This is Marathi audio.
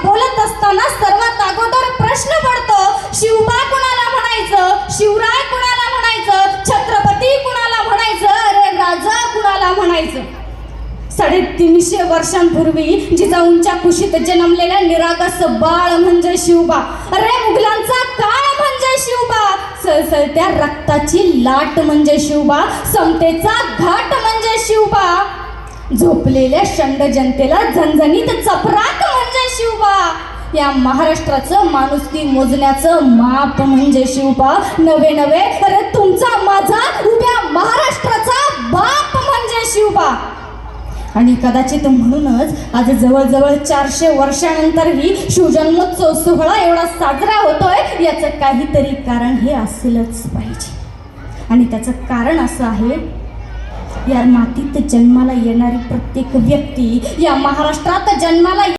बोलत असताना सर्वात अगोदर प्रश्न पडतो, शिवबा कुणाला म्हणायचं, शिवराय कुणाला म्हणायचं, छत्रपती कुणाला म्हणायचं, अरे राजा कुणाला म्हणायचं. 350 वर्षांपूर्वी जिजाऊंच्या कुशीत जन्मलेल्या निरागस बाळ म्हणजे शिवबा. अरे मुघलांचा काळ म्हणजे शिवबा. सळसळत्या रक्ताची लाट म्हणजे शिवबा. समतेचा घाट म्हणजे शिवबा. झोपलेल्या शंड जनतेला झणझणीत चपराक म्हणजे शिवबा. या महाराष्ट्राचं माणुसकी मोजण्याचं माप म्हणजे शिवबा. नवे नवे अरे तुमचा माझा उभ्या महाराष्ट्राचा बाप म्हणजे शिवबा. आणि कदाचित म्हणूनच आज जवळजवळ 400 वर्षानंतरही शिवजन्मोत्सव सोहळा एवढा साजरा होतोय. याचं काहीतरी कारण हे असेलच पाहिजे. आणि त्याचं कारण असं आहे, या मातीत जन्माला येणारी प्रत्येक व्यक्ती, या महाराष्ट्रात जन्माला